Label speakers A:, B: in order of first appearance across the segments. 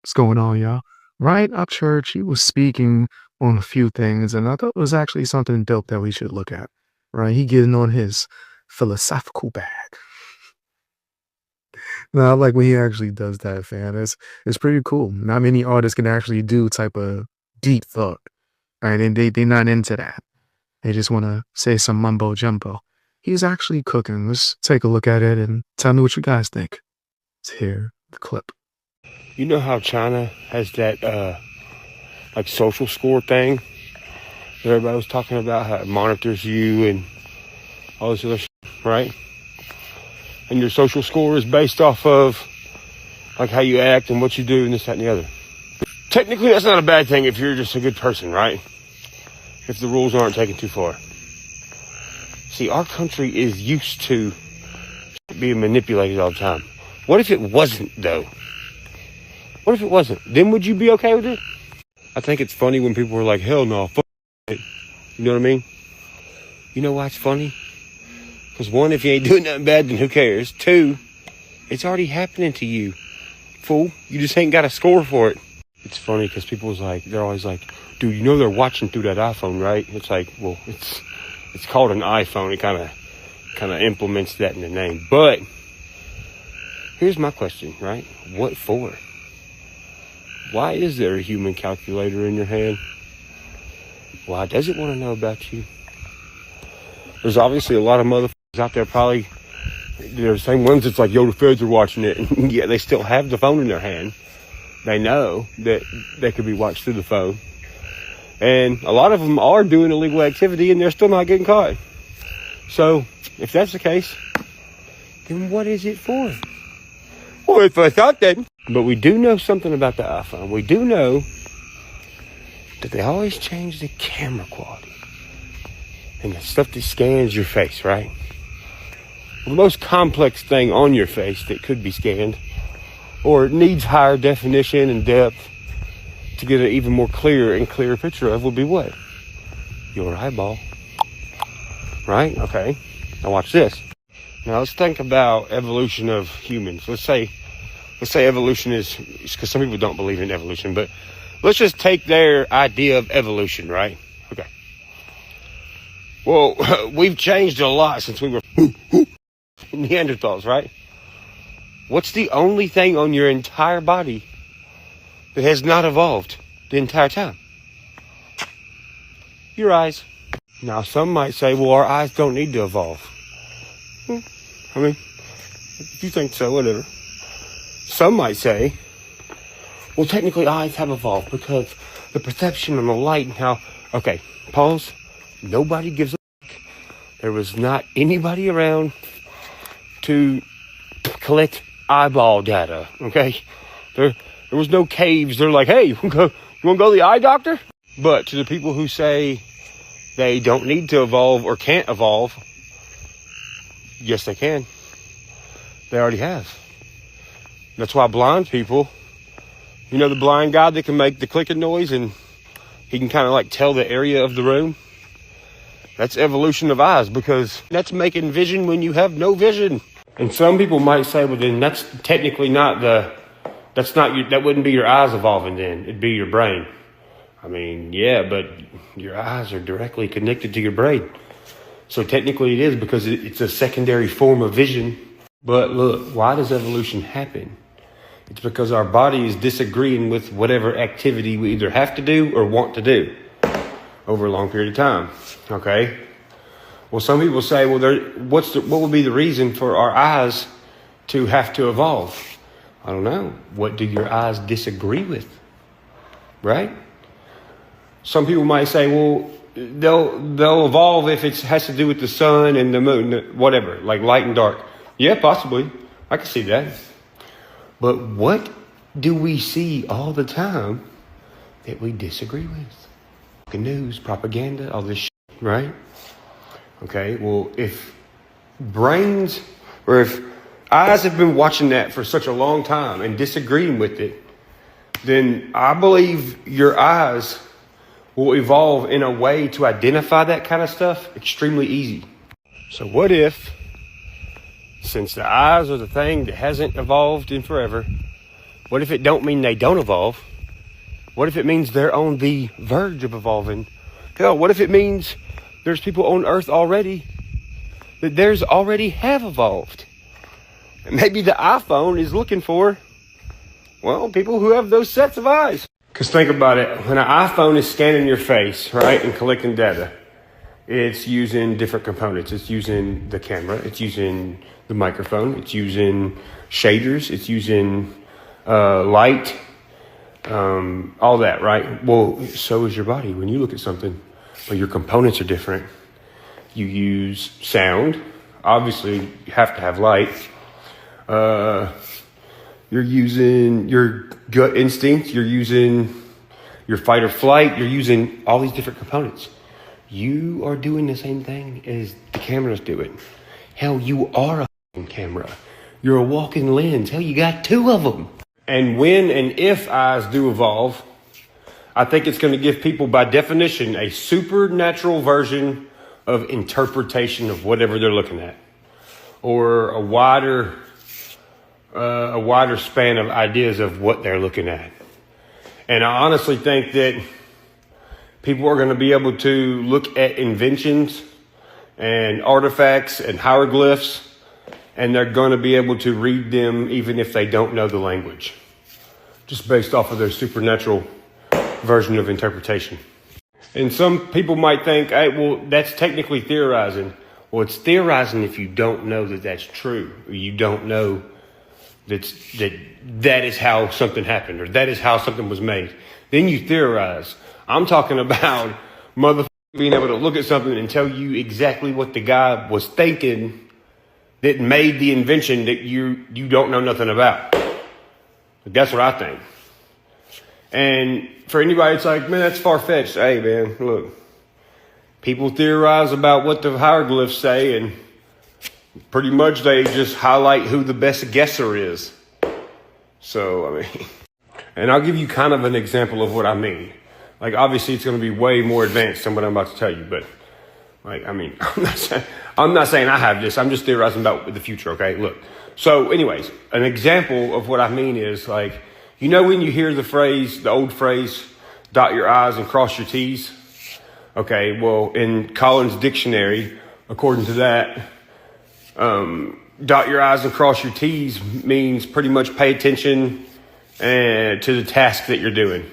A: What's going on, y'all? Right, Upchurch, he was speaking on a few things, and I thought it was actually something dope that we should look at. Right, he getting on his philosophical bag. Now, I like when he actually does that, fam. It's pretty cool. Not many artists can actually do type of deep thought, right? And they not into that. They just want to say some mumbo jumbo. He's actually cooking. Let's take a look at it and tell me what you guys think. Let's hear the clip.
B: You know how China has that like social score thing that everybody was talking about, how it monitors you and all this other shit, right? And your social score is based off of like how you act and what you do and this, that, and the other. Technically, that's not a bad thing if you're just a good person, right? If the rules aren't taken too far. See, our country is used to being manipulated all the time. What if it wasn't, though? What if it wasn't? Then would you be okay with it? I think it's funny when people are like, hell no, fuck it. You know what I mean? You know why it's funny? Because one, if you ain't doing nothing bad, then who cares? Two, it's already happening to you. Fool, you just ain't got a score for it. It's funny because they're always like, dude, you know they're watching through that iPhone, right? It's like, well, it's called an iPhone. It kind of implements that in the name. But here's my question, right? What for? Why is there a human calculator in your hand? Why does it want to know about you? There's obviously a lot of motherfuckers out there probably, they're the same ones that's like, yo, the feds are watching it. And yeah, they still have the phone in their hand. They know that they could be watched through the phone. And a lot of them are doing illegal activity and they're still not getting caught. So if that's the case, then what is it for? Well, if I thought that. But we do know something about the iPhone. We do know that they always change the camera quality and the stuff that scans your face, right? The most complex thing on your face that could be scanned or needs higher definition and depth to get an even more clear and clearer picture of would be what? Your eyeball. Right? Okay. Now watch this. Now let's think about evolution of humans. Let's say evolution is, because some people don't believe in evolution, but let's just take their idea of evolution, right? Okay. Well, we've changed a lot since we were Neanderthals, right? What's the only thing on your entire body that has not evolved the entire time? Your eyes. Now, some might say, well, our eyes don't need to evolve. I mean, if you think so, whatever. Some might say, well, technically eyes have evolved because the perception and the light and how... Okay, pause. Nobody gives a fuck. There was not anybody around to collect eyeball data, okay? There was no caves. They're like, hey, you want to go to the eye doctor? But to the people who say they don't need to evolve or can't evolve, yes, they can. They already have. That's why blind people, you know the blind guy that can make the clicking noise and he can kind of like tell the area of the room? That's evolution of eyes, because that's making vision when you have no vision. And some people might say, well, then that's technically that wouldn't be your eyes evolving then. It'd be your brain. I mean, yeah, but your eyes are directly connected to your brain. So technically it is, because it's a secondary form of vision. But look, why does evolution happen? It's because our body is disagreeing with whatever activity we either have to do or want to do over a long period of time. Okay? Well, some people say, well, what would be the reason for our eyes to have to evolve? I don't know. What do your eyes disagree with? Right? Some people might say, well, they'll evolve if it has to do with the sun and the moon, whatever, like light and dark. Yeah, possibly. I can see that. But what do we see all the time that we disagree with? News, propaganda, all this shit, right? Okay, well, if brains, or if eyes have been watching that for such a long time and disagreeing with it, then I believe your eyes will evolve in a way to identify that kind of stuff extremely easy. So what if, since the eyes are the thing that hasn't evolved in forever, What if it don't mean they don't evolve? What if it means they're on the verge of evolving? Hell, what if it means there's people on Earth already that theirs already have evolved? And maybe the iPhone is looking for, well, people who have those sets of eyes. Because think about it, when an iPhone is scanning your face, right, and collecting data, it's using different components. It's using the camera, it's using the microphone, it's using shaders, it's using light, all that, right? Well, so is your body. When you look at something, well, your components are different. You use sound. Obviously, you have to have light. You're using your gut instinct. You're using your fight or flight. You're using all these different components. You are doing the same thing as the cameras do it. Hell, you are a camera. You're a walking lens. Hell, you got two of them. And when and if eyes do evolve, I think it's going to give people, by definition, a supernatural version of interpretation of whatever they're looking at, or a wider span of ideas of what they're looking at. And I honestly think that people are going to be able to look at inventions and artifacts and hieroglyphs, and they're going to be able to read them even if they don't know the language, just based off of their supernatural version of interpretation. And some people might think, hey, well, that's technically theorizing. Well, it's theorizing if you don't know that that's true, or you don't know that is how something happened, or that is how something was made. Then you theorize. I'm talking about motherfuckers being able to look at something and tell you exactly what the guy was thinking that made the invention that you don't know nothing about. That's what I think. And for anybody, it's like, man, that's far-fetched. Hey, man, look. People theorize about what the hieroglyphs say, and pretty much they just highlight who the best guesser is. So, I mean, and I'll give you kind of an example of what I mean. Like, obviously, it's going to be way more advanced than what I'm about to tell you, but, like, I mean, I'm not saying I have this. I'm just theorizing about the future, okay? Look. So, anyways, an example of what I mean is, like, you know when you hear the old phrase, dot your I's and cross your T's? Okay, well, in Collins' dictionary, according to that, dot your I's and cross your T's means pretty much pay attention to the task that you're doing,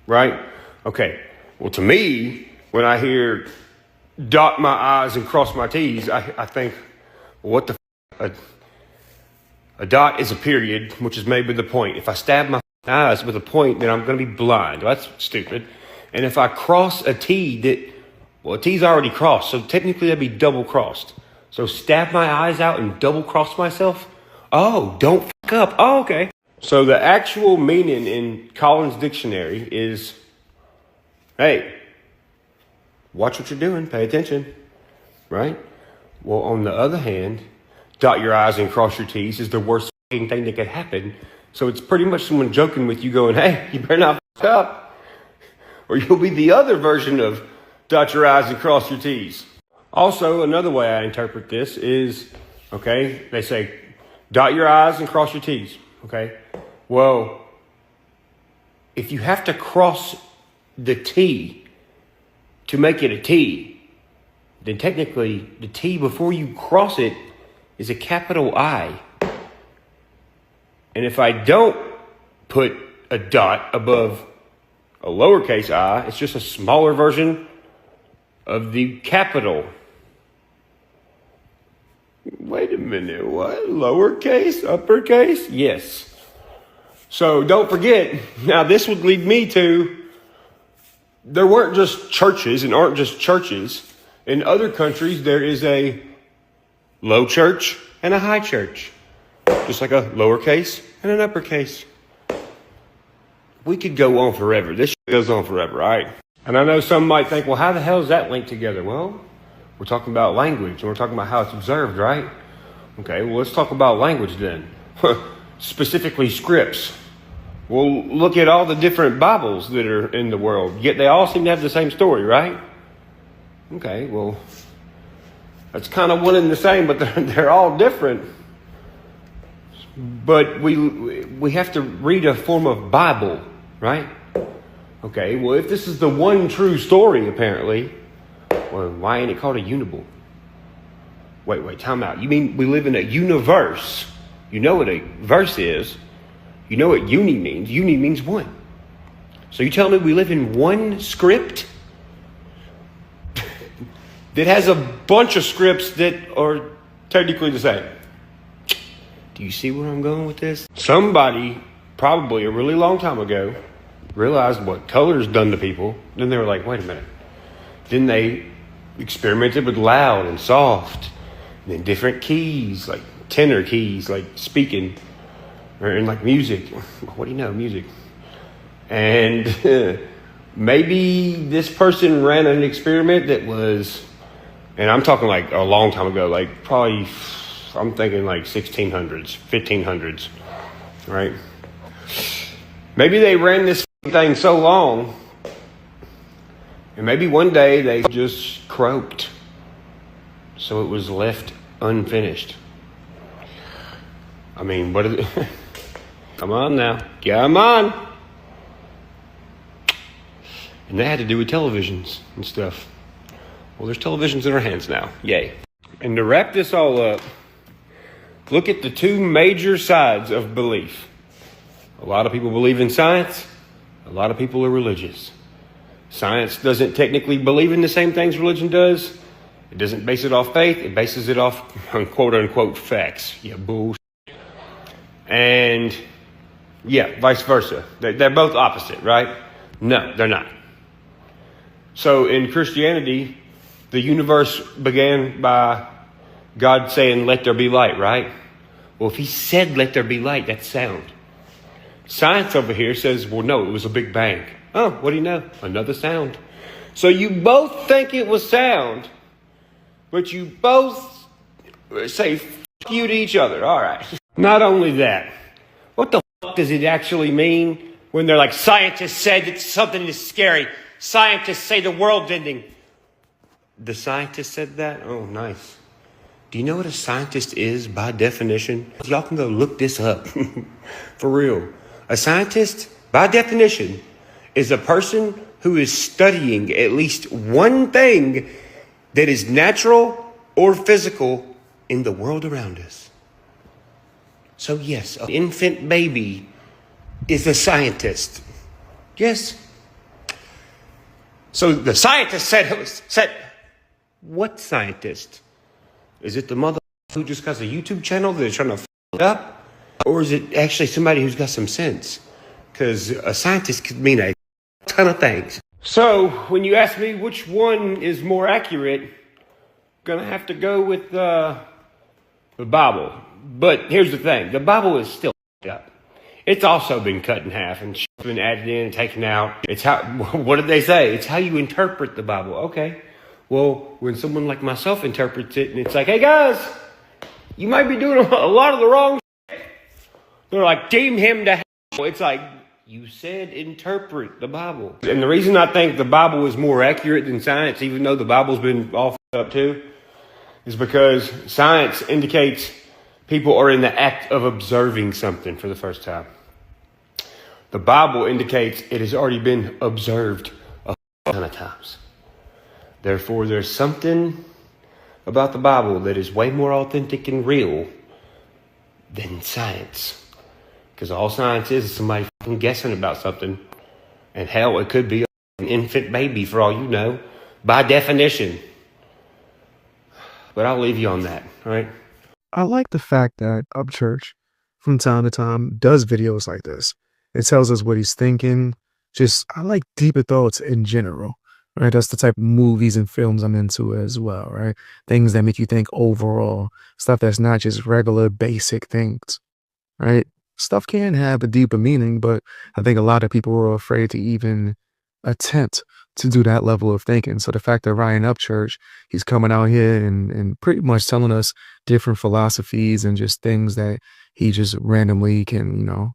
B: right? Okay, well, to me, when I hear dot my I's and cross my T's, I think, what the a dot is a period, which is made with a point. If I stab my eyes with a point, then I'm going to be blind. Well, that's stupid. And if I cross a T, a T's already crossed, so technically that'd be double crossed. So stab my eyes out and double cross myself? Oh, don't fuck up. Oh, okay. So the actual meaning in Collins' dictionary is, hey, watch what you're doing, pay attention, right? Well, on the other hand, dot your I's and cross your T's is the worst thing that could happen. So it's pretty much someone joking with you going, hey, you better not fuck up, or you'll be the other version of dot your I's and cross your T's. Also, another way I interpret this is, okay, they say dot your I's and cross your T's, okay? Well, if you have to cross the T to make it a T, then technically the T before you cross it is a capital I. And if I don't put a dot above a lowercase I, it's just a smaller version of the capital. Wait a minute, what? Lowercase? Uppercase? Yes. So don't forget, now this would lead me to, there weren't just churches and aren't just churches. In other countries, there is a low church and a high church. Just like a lowercase and an uppercase. We could go on forever. This goes on forever, right? And I know some might think, well, how the hell is that linked together? Well, we're talking about language, and we're talking about how it's observed, right? Okay, well, let's talk about language then. Specifically scripts. Well, look at all the different Bibles that are in the world, yet they all seem to have the same story, right? Okay, well, that's kind of one and the same, but they're all different. but we have to read a form of Bible, right? Okay, well, if this is the one true story, apparently, well, why ain't it called a unibble? Wait, time out. You mean we live in a universe? You know what a verse is. You know what uni means. Uni means one. So you tell me we live in one script that has a bunch of scripts that are technically the same. Do you see where I'm going with this? Somebody, probably a really long time ago, realized what color's done to people. Then they were like, wait a minute. Then they experimented with loud and soft, and then different keys, like tenor keys, like speaking, or in like music. What do you know, music? And maybe this person ran an experiment that was, and I'm talking like a long time ago, like probably, I'm thinking like 1600s, 1500s, right? Maybe they ran this thing so long, and maybe one day they just croaked, so it was left unfinished. I mean, what is it? Come on now, come on. And that had to do with televisions and stuff. Well, there's televisions in our hands now. Yay. And to wrap this all up, look at the two major sides of belief. A lot of people believe in science. A lot of people are religious. Science doesn't technically believe in the same things religion does. It doesn't base it off faith. It bases it off on quote unquote facts. Yeah, bullshit. And yeah, vice versa. They're both opposite, right? No, they're not. So in Christianity, the universe began by God saying, let there be light, right? Well, if he said, let there be light, that's sound. Science over here says, well, no, it was a big bang. Oh, what do you know? Another sound. So you both think it was sound, but you both say f*** you to each other. All right. Not only that, what the f*** does it actually mean when they're like, scientists said that something is scary. Scientists say the world's ending. The scientist said that? Oh, nice. Do you know what a scientist is by definition? Y'all can go look this up. For real. A scientist, by definition, is a person who is studying at least one thing that is natural or physical in the world around us. So yes, an infant baby is a scientist. Yes. So the scientist said, what scientist? Is it the mother who just has a YouTube channel that is trying to f*** it up? Or is it actually somebody who's got some sense? Because a scientist could mean a ton of things. So when you ask me which one is more accurate, I'm gonna have to go with the Bible. But here's the thing, the Bible is still up. It's also been cut in half and been added in and taken out. It's how, what did they say? It's how you interpret the Bible. Okay. Well, when someone like myself interprets it and it's like, hey guys, you might be doing a lot of the wrong shit. They're like, deem him to hell. It's like, you said interpret the Bible. And the reason I think the Bible is more accurate than science, even though the Bible's been all f***ed up too, is because science indicates people are in the act of observing something for the first time. The Bible indicates it has already been observed a ton of times. Therefore, there's something about the Bible that is way more authentic and real than science. Because all science is somebody fucking guessing about something. And hell, it could be an infant baby for all you know, by definition. But I'll leave you on that, all right?
A: I like the fact that Upchurch, from time to time, does videos like this. It tells us what he's thinking. I like deeper thoughts in general, right? That's the type of movies and films I'm into as well, right? Things that make you think overall. Stuff that's not just regular basic things, right? Stuff can have a deeper meaning, but I think a lot of people are afraid to even attempt to do that level of thinking. So the fact that Ryan Upchurch, he's coming out here and pretty much telling us different philosophies and just things that he just randomly can,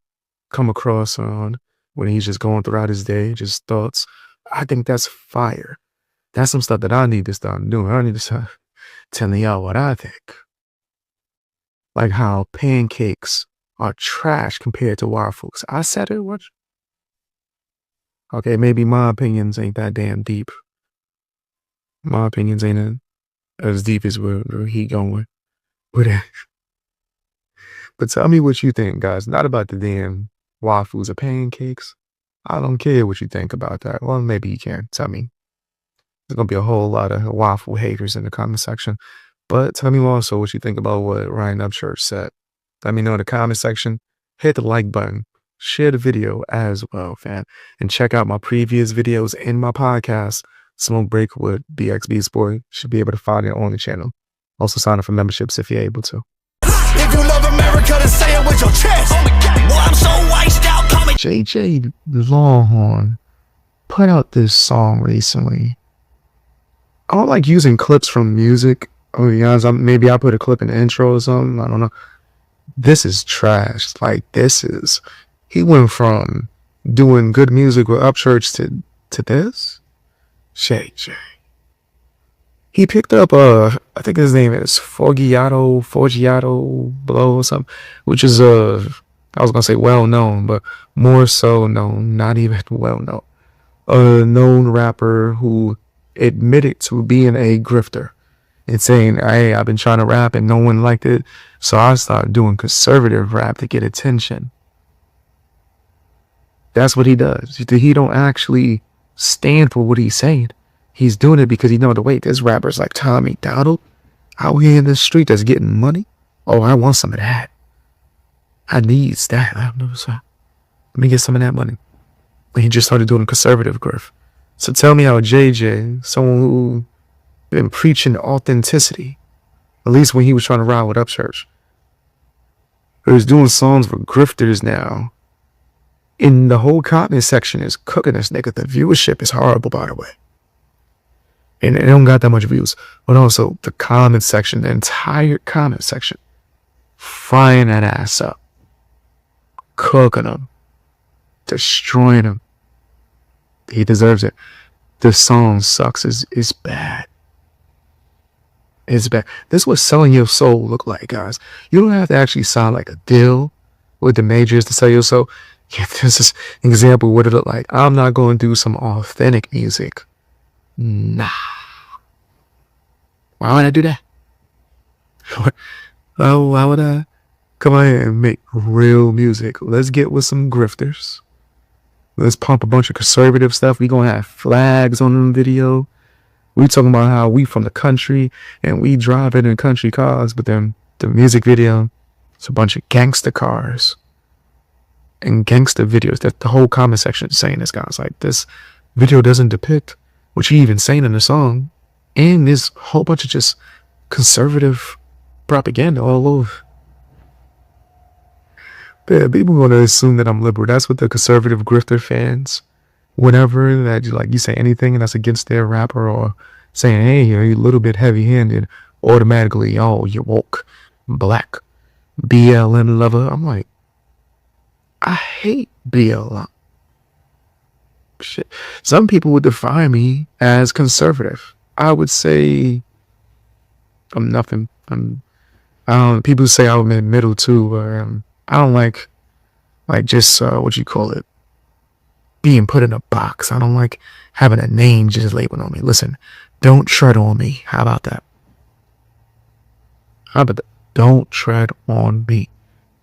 A: come across on when he's just going throughout his day, just thoughts. I think that's fire. That's some stuff that I need to start doing. I need to start telling y'all what I think. Like how pancakes are trash compared to waffles. I said it. What? Okay, maybe my opinions ain't that damn deep. My opinions ain't as deep as where he going with it. But tell me what you think, guys. Not about the damn waffles or pancakes. I don't care what you think about that. Well, maybe you can. Tell me. There's gonna be a whole lot of waffle haters in the comment section. But tell me also what you think about what Ryan Upchurch said. Let me know in the comment section. Hit the like button. Share the video as well, fam. And check out my previous videos in my podcast, Smoke Break with BXB Sport. Should be able to find it on the channel. Also sign up for memberships if you're able to.
C: If you love America, then say it with your chest. Well, I'm so iced out, call me
A: JJ Lawhorn put out this song recently. I don't like using clips from music. Oh, yeah, maybe I put a clip in the intro or something. I don't know. This is trash. Like, he went from doing good music with Upchurch to this. JJ. He picked up, I think his name is Forgiato Blow or something, which is, I was gonna say well known, but more so known, not even well known. A known rapper who admitted to being a grifter and saying, hey, I've been trying to rap and no one liked it, so I started doing conservative rap to get attention. That's what he does. He don't actually stand for what he's saying. He's doing it because he know the wait, there's rappers like Tommy Donald out here in the street that's getting money. Oh, I want some of that. I needs that. I don't know. So let me get some of that money. And he just started doing conservative grift. So tell me how JJ, someone who been preaching authenticity, at least when he was trying to ride with Upchurch, who's doing songs for grifters now, and the whole comment section is cooking this nigga. The viewership is horrible, by the way. And it don't got that much views. But also the comment section, the entire comment section, frying that ass up, cooking him, destroying him. He deserves it. The song sucks. It's bad. It's bad. This is what selling your soul look like, guys. You don't have to actually sign like a deal with the majors to sell your soul. Yeah, this is an example of what it look like. I'm not going to do some authentic music. Nah. Why would I do that? Oh, why would I come out here and make real music? Let's get with some grifters. Let's pump a bunch of conservative stuff. We gonna have flags on the video. We talking about how we from the country and we driving in country cars, but then the music video, it's a bunch of gangster cars and gangster videos. That the whole comment section is saying this, guys. Like, this video doesn't depict what you even saying in the song, and there's a whole bunch of just conservative propaganda all over. Yeah, people are gonna assume that I'm liberal. That's what the conservative grifter fans, whenever that you say anything and that's against their rapper or saying, hey, you're a little bit heavy-handed, automatically, oh, you're woke, black, BLM lover. I'm like, I hate BLM. Shit. Some people would define me as conservative. I would say I'm nothing. I don't. People say I'm in the middle too, but I don't like just what you call it, being put in a box. I don't like having a name just labeled on me. Listen, don't tread on me. How about that? How about that? Don't tread on me.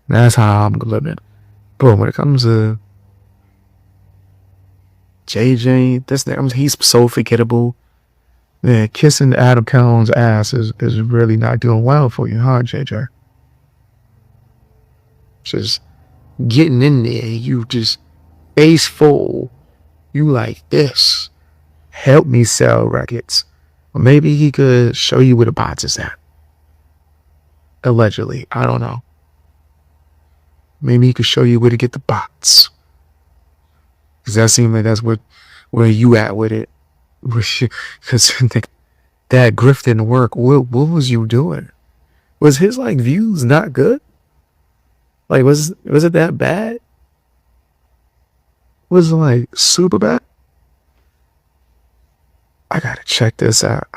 A: That's how I'm living. But when it comes to JJ, he's so forgettable. Yeah, kissing Adam Calhoun's ass is really not doing well for you, huh, JJ? Just getting in there, you just face full. You like this. Help me sell records. Or maybe he could show you where the bots is at. Allegedly. I don't know. Maybe he could show you where to get the bots. Because that seems like that's where you at with it. Because that grift didn't work. What was you doing? Was his views not good? Was it that bad? Was it super bad? I gotta check this out.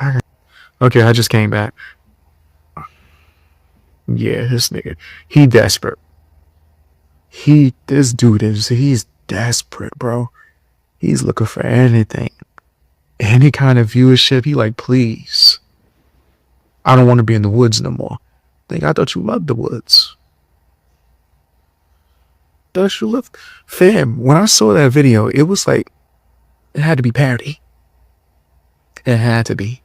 A: Okay, I just came back. Yeah, this nigga, he desperate. This dude he's desperate, bro. He's looking for anything, any kind of viewership. He like, please, I don't want to be in the woods no more. I thought you loved the woods. Thought you loved, fam. When I saw that video, it was like it had to be parody. It had to be.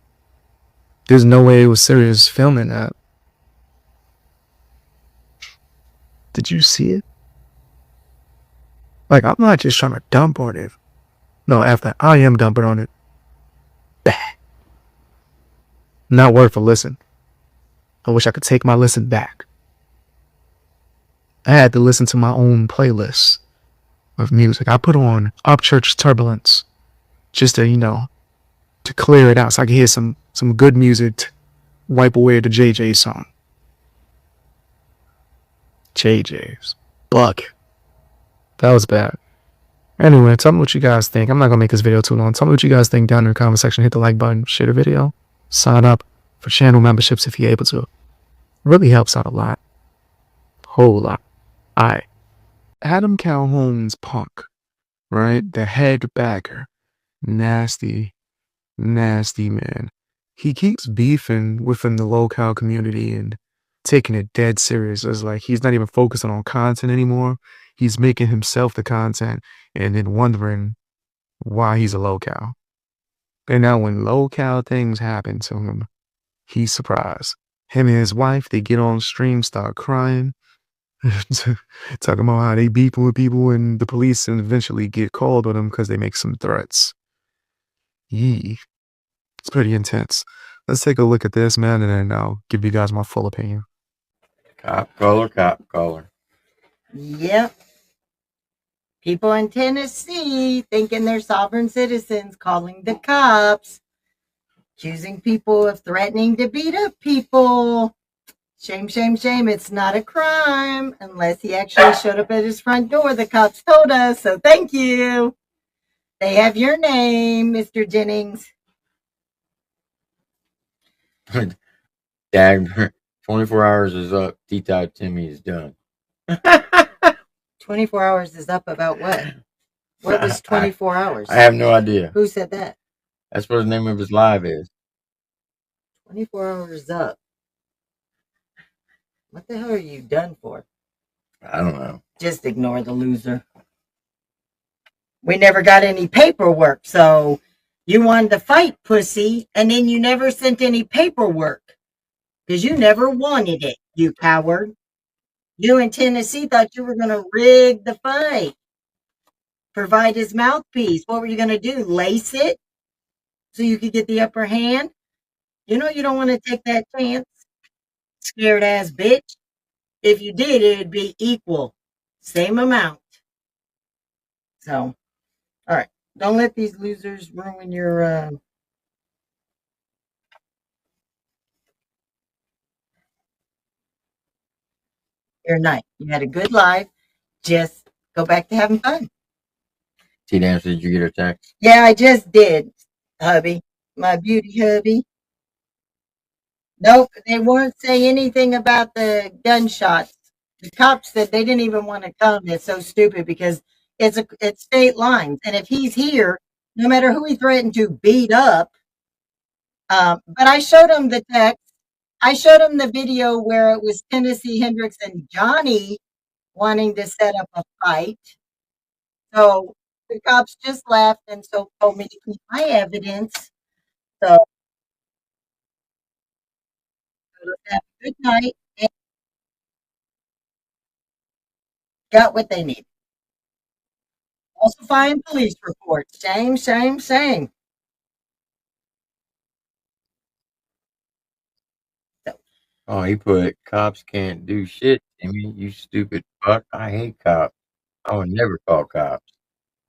A: There's no way it was serious filming that. Did you see it? Like, I'm not just trying to dump on it. No, after I am dumping on it. Bah. Not worth a listen. I wish I could take my listen back. I had to listen to my own playlist of music. I put on Upchurch Turbulence just to, to clear it out so I could hear some good music to wipe away the JJ song. JJ's. Bug. That was bad. Anyway, tell me what you guys think. I'm not going to make this video too long. Tell me what you guys think down in the comment section. Hit the like button, share the video, sign up for channel memberships if you're able to. It really helps out a lot. Whole lot. Alright. Adam Calhoun's punk, right? The head bagger. Nasty, nasty man. He keeps beefing within the local community and taking it dead serious. It's like he's not even focusing on content anymore. He's making himself the content and then wondering why he's a local. And now when local things happen to him, he's surprised. Him and his wife, they get on stream, start crying, talking about how they beefing with people and the police and eventually get called on them because they make some threats. Yee. It's pretty intense. Let's take a look at this, man, and then I'll give you guys my full opinion.
D: Cop caller.
E: Yep. People in Tennessee thinking they're sovereign citizens, calling the cops, accusing people of threatening to beat up people. Shame, shame, shame. It's not a crime unless he actually showed up at his front door. The cops told us, so thank you. They have your name, Mr. Jennings.
D: Dag, 24 hours is up. T-Type Timmy is done.
E: 24 hours is up about what? What was 24 hours?
D: I have no idea.
E: Who said that?
D: That's what the name of his live is.
E: 24 hours up. What the hell are you done for?
D: I don't know.
E: Just ignore the loser. We never got any paperwork, so you wanted to fight, pussy, and then you never sent any paperwork because you never wanted it, you coward. You in Tennessee thought you were going to rig the fight, provide his mouthpiece. What were you going to do? Lace it so you could get the upper hand? You know you don't want to take that chance, scared ass bitch. If you did, it would be equal, same amount. So, all right. Don't let these losers ruin your night. You had a good life. Just go back to having fun.
D: T-Dance, did you get her text?
E: Yeah, I just did, hubby. My beauty hubby. Nope, they weren't saying anything about the gunshots. The cops said they didn't even want to come. It's so stupid because it's state lines, and if he's here, no matter who he threatened to beat up. But I showed him the text. I showed him the video where it was Tennessee Hendricks and Johnny wanting to set up a fight. So the cops just laughed and so told me to keep my evidence. So have a good night and got what they need. Falsifying police reports. Shame, shame, shame. So,
D: Oh, he put, cops can't do shit, Timmy, you stupid fuck. I hate cops. I would never call cops.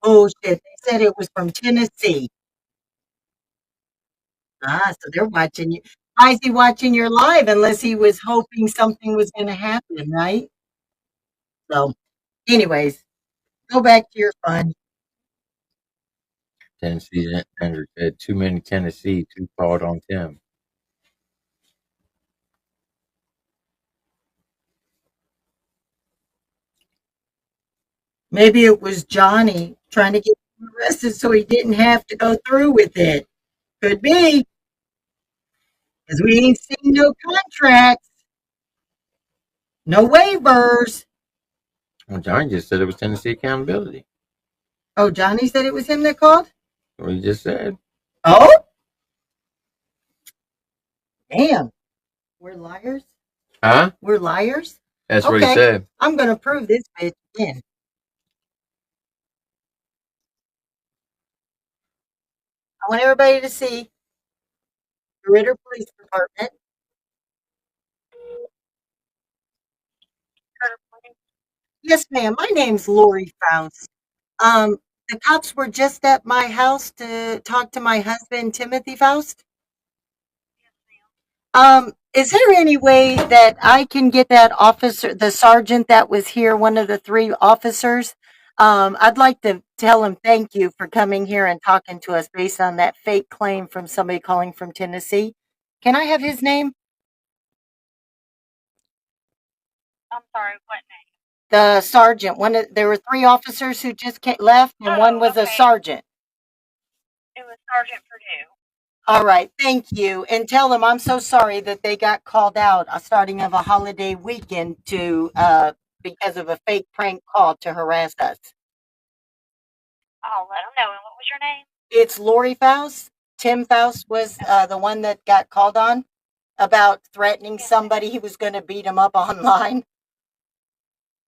E: bullshit. They said it was from Tennessee. So they're watching you. Why is he watching your live unless he was hoping something was going to happen, right? So, anyways, go back to your fun.
D: Tennessee Hendricks said, too many Tennessee, too called on Tim.
E: Maybe it was Johnny trying to get him arrested so he didn't have to go through with it. Could be, because we ain't seen no contracts, no waivers.
D: Well, John just said it was Tennessee accountability.
E: Oh, Johnny said it was him that called?
D: What he just said.
E: Oh? Damn. We're liars?
D: Huh?
E: We're liars?
D: That's what he
E: Okay.
D: said.
E: I'm going to prove this bitch again. I want everybody to see the Ritter Police Department. Yes, ma'am. My name's Lori Faust. The cops were just at my house to talk to my husband, Timothy Faust. Is there any way that I can get that officer, the sergeant that was here, one of the three officers? I'd like to tell him thank you for coming here and talking to us based on that fake claim from somebody calling from Tennessee. Can I have his name?
F: I'm sorry, what name?
E: The sergeant. There were three officers who just left, and one was a
F: okay.
E: sergeant.
F: It was Sergeant Purdue.
E: All right, thank you. And tell them I'm so sorry that they got called out starting of a holiday weekend because of a fake prank call to harass us.
F: I'll let them know. And what was your name?
E: It's Lori Faust. Tim Faust was the one that got called on about threatening somebody he was going to beat him up online.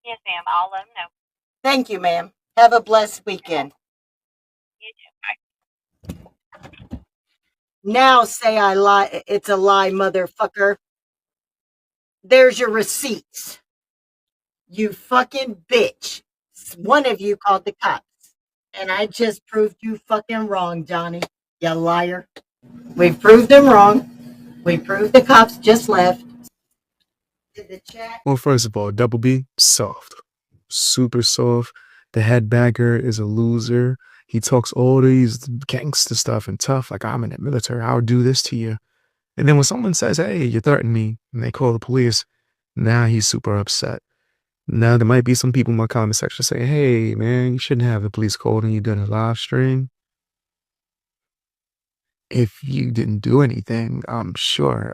F: Yes, ma'am. I'll let them know.
E: Thank you, ma'am. Have a blessed weekend.
F: You too. Bye.
E: Now say I lie. It's a lie, motherfucker. There's your receipts. You fucking bitch. One of you called the cops. And I just proved you fucking wrong, Johnny. You liar. We've proved them wrong. We proved the cops just left. Did the chat?
A: Well, first of all, Double B, soft. Super soft. The headbagger is a loser. He talks all these gangster stuff and tough, like I'm in the military, I'll do this to you. And then when someone says, hey, you threatened me, and they call the police, now he's super upset. Now there might be some people in my comment section saying, hey, man, you shouldn't have the police called and you done a live stream. If you didn't do anything, I'm sure.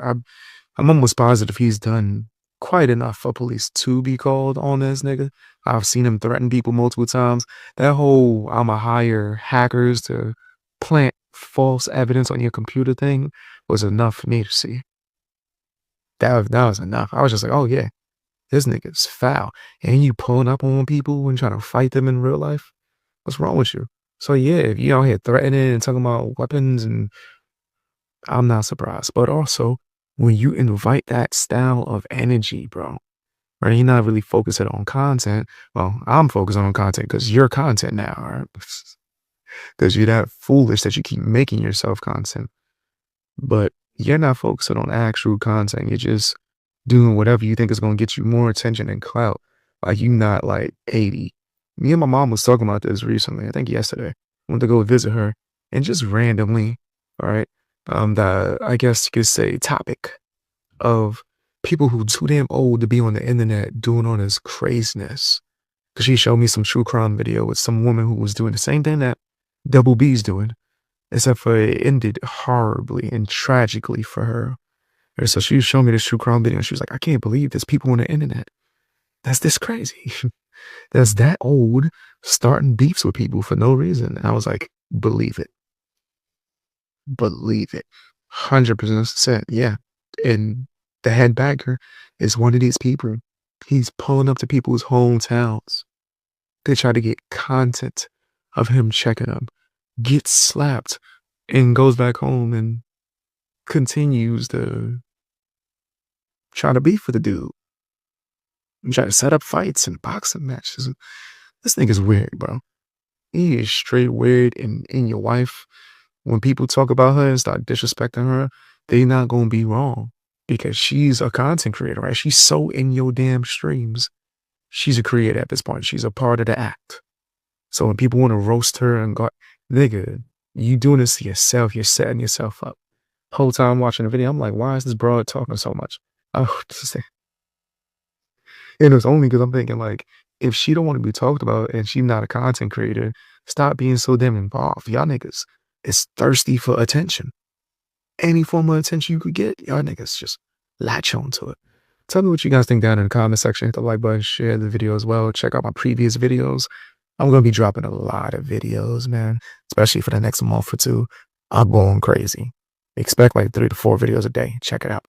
A: I'm almost positive he's done quite enough for police to be called on this nigga. I've seen him threaten people multiple times. That whole I'ma hire hackers to plant false evidence on your computer thing was enough for me to see. That was enough. I was just like, oh yeah, this nigga's foul. And you pulling up on people and trying to fight them in real life? What's wrong with you? So yeah, if you out here threatening and talking about weapons, and I'm not surprised. But also, when you invite that style of energy, bro, right? You're not really focusing on content. Well, I'm focusing on content because you're content now, right? Because you're that foolish that you keep making yourself content. But you're not focusing on actual content. You're just doing whatever you think is going to get you more attention and clout. Like you not like 80. Me and my mom was talking about this recently. I think yesterday. Went to go visit her and just randomly, all right, I guess you could say topic of people who too damn old to be on the internet doing all this craziness. Cause she showed me some true crime video with some woman who was doing the same thing that Double B's doing, except for it ended horribly and tragically for her. And so she showed me this true crime video and she was like, I can't believe there's people on the internet that's this crazy. That's that old starting beefs with people for no reason. And I was like, believe it. Believe it. 100%. Yeah. And the headbagger is one of these people. He's pulling up to people's hometowns. They try to get content of him checking them, gets slapped, and goes back home and continues to try to beef with the dude. And try to set up fights and boxing matches. This nigga's weird, bro. He is straight weird. And in your wife, when people talk about her and start disrespecting her, they not gonna be wrong. Because she's a content creator, right? She's so in your damn streams. She's a creator at this point. She's a part of the act. So when people want to roast her and go, nigga, you doing this to yourself. You're setting yourself up. Whole time watching the video, I'm like, why is this broad talking so much? Oh, and it was only because I'm thinking like, if she don't want to be talked about and she's not a content creator, stop being so damn involved. Y'all niggas is thirsty for attention. Any form of attention you could get, y'all niggas just latch on to it. Tell me what you guys think down in the comment section. Hit the like button, share the video as well. Check out my previous videos. I'm going to be dropping a lot of videos, man, especially for the next month or two. I'm going crazy. Expect like 3 to 4 videos a day. Check it out.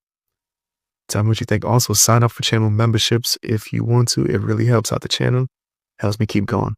A: Tell me what you think. Also, sign up for channel memberships if you want to. It really helps out the channel. Helps me keep going.